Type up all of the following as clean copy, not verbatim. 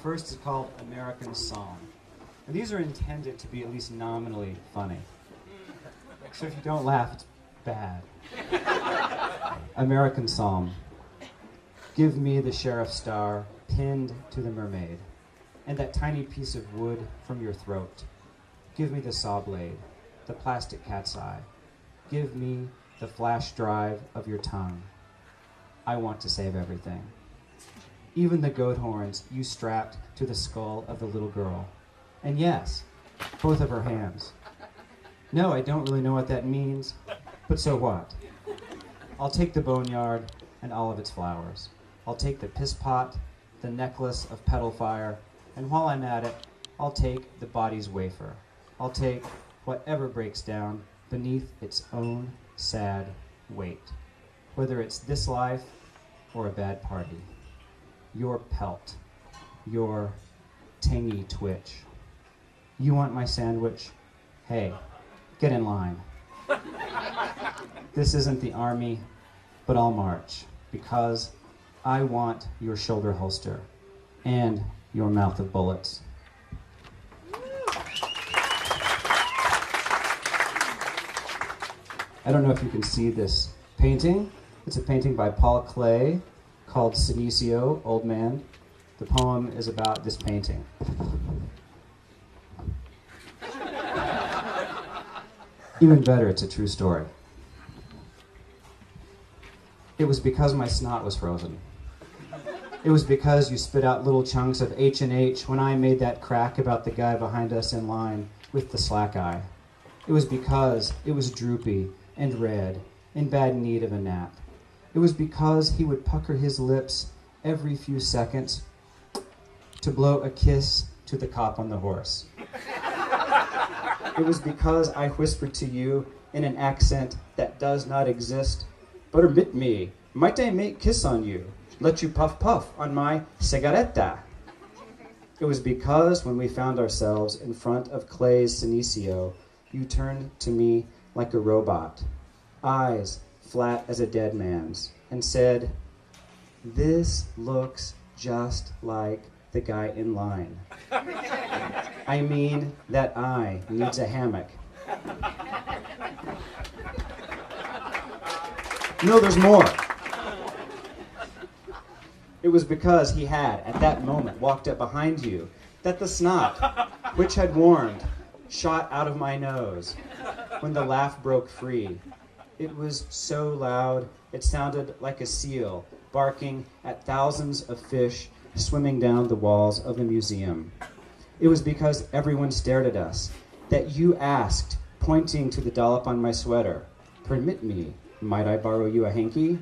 first is called American Song. And these are intended to be at least nominally funny. So if you don't laugh, it's bad. American Psalm. Give me the sheriff's star pinned to the mermaid, and that tiny piece of wood from your throat. Give me the saw blade, the plastic cat's eye. Give me the flash drive of your tongue. I want to save everything. Even the goat horns you strapped to the skull of the little girl. And yes, both of her hands. No, I don't really know what that means, but so what? I'll take the boneyard and all of its flowers. I'll take the piss pot, the necklace of petal fire, and while I'm at it, I'll take the body's wafer. I'll take whatever breaks down beneath its own sad weight, whether it's this life or a bad party. Your pelt, your tangy twitch. You want my sandwich? Hey, get in line. This isn't the army, but I'll march, because I want your shoulder holster and your mouth of bullets. I don't know if you can see this painting. It's a painting by Paul Klee called Saknussemm, Old Man. The poem is about this painting. Even better, it's a true story. It was because my snot was frozen. It was because you spit out little chunks of H&H when I made that crack about the guy behind us in line with the slack eye. It was because it was droopy and red, in bad need of a nap. It was because he would pucker his lips every few seconds to blow a kiss to the cop on the horse. It was because I whispered to you in an accent that does not exist, but admit me, might I make kiss on you, let you puff puff on my cigaretta? It was because when we found ourselves in front of Klee's Saknussemm, you turned to me like a robot, eyes flat as a dead man's, and said, "This looks just like the guy in line. I mean, that eye needs a hammock." No, there's more. It was because he had, at that moment, walked up behind you, that the snot, which had warmed, shot out of my nose when the laugh broke free. It was so loud, it sounded like a seal barking at thousands of fish swimming down the walls of the museum. It was because everyone stared at us that you asked, pointing to the dollop on my sweater, "Permit me, might I borrow you a hanky?"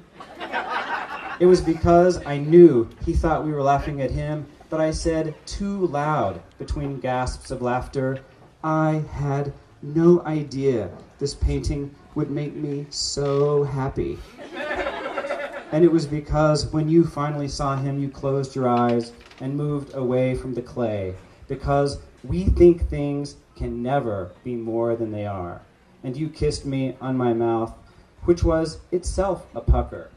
It was because I knew he thought we were laughing at him, but I said too loud between gasps of laughter, "I had no idea this painting would make me so happy." And it was because when you finally saw him, you closed your eyes and moved away from the clay, because we think things can never be more than they are. And you kissed me on my mouth, which was itself a pucker.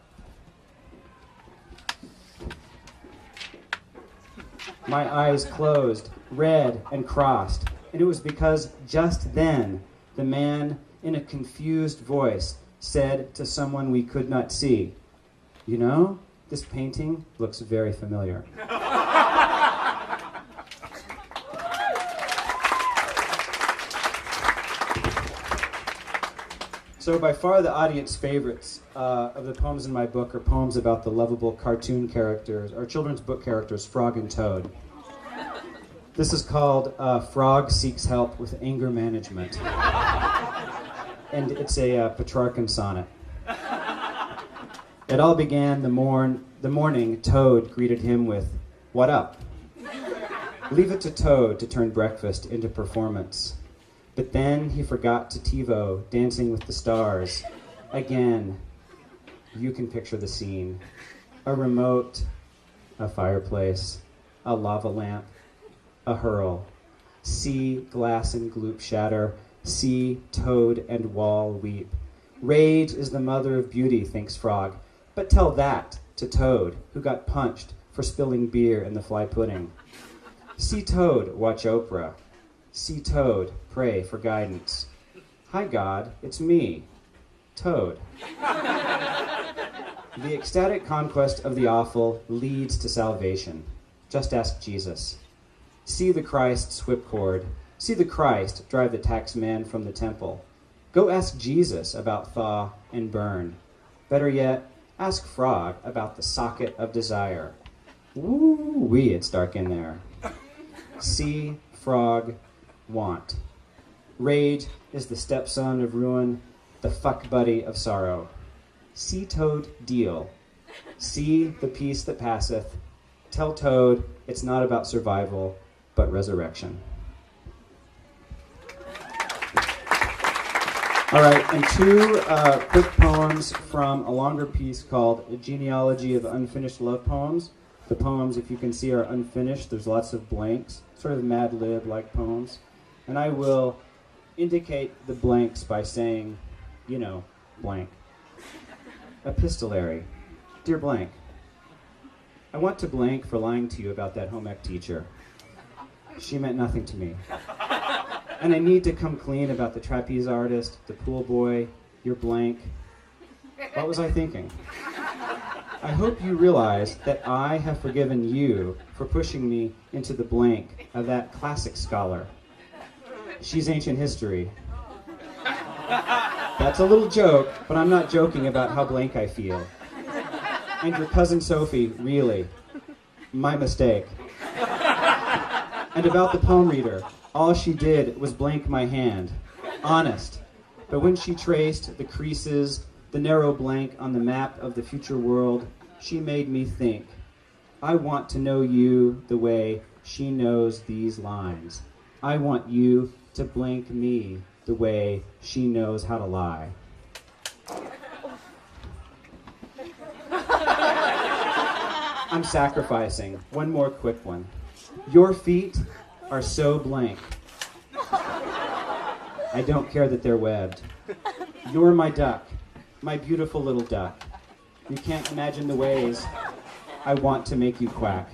My eyes closed, red and crossed, and it was because just then the man in a confused voice said to someone we could not see, "You know, this painting looks very familiar." So by far the audience favorites of the poems in my book are poems about the lovable cartoon characters, or children's book characters, Frog and Toad. This is called Frog Seeks Help with Anger Management. And it's a Petrarchan sonnet. It all began the morning Toad greeted him with, "What up?" Leave it to Toad to turn breakfast into performance. But then he forgot to TiVo, Dancing with the Stars. Again, you can picture the scene. A remote, a fireplace, a lava lamp, a hurl. See glass and gloop shatter, see Toad and wall weep. Rage is the mother of beauty, thinks Frog. But tell that to Toad, who got punched for spilling beer in the fly pudding. See Toad, watch Oprah. See Toad, pray for guidance. Hi God, it's me, Toad. The ecstatic conquest of the awful leads to salvation. Just ask Jesus. See the Christ's whipcord. See the Christ drive the taxman from the temple. Go ask Jesus about thaw and burn. Better yet, ask Frog about the socket of desire. Woo-wee, it's dark in there. See Frog want. Rage is the stepson of ruin, the fuck buddy of sorrow. See Toad deal. See the peace that passeth. Tell Toad it's not about survival, but resurrection. All right, and two quick poems from a longer piece called A Genealogy of Unfinished Love Poems. The poems, if you can see, are unfinished. There's lots of blanks, sort of Mad Lib-like poems. And I will indicate the blanks by saying, you know, blank. Epistolary. Dear blank, I want to blank for lying to you about that home ec teacher. She meant nothing to me. And I need to come clean about the trapeze artist, the pool boy, your blank. What was I thinking? I hope you realize that I have forgiven you for pushing me into the blank of that classic scholar. She's ancient history. That's a little joke, but I'm not joking about how blank I feel. And your cousin Sophie, really. My mistake. And about the poem reader, all she did was blank my hand. Honest. But when she traced the creases, the narrow blank on the map of the future world, she made me think. I want to know you the way she knows these lines. I want you to blank me the way she knows how to lie. I'm sacrificing. One more quick one. Your feet are so blank. I don't care that they're webbed. You're my duck, my beautiful little duck. You can't imagine the ways I want to make you quack.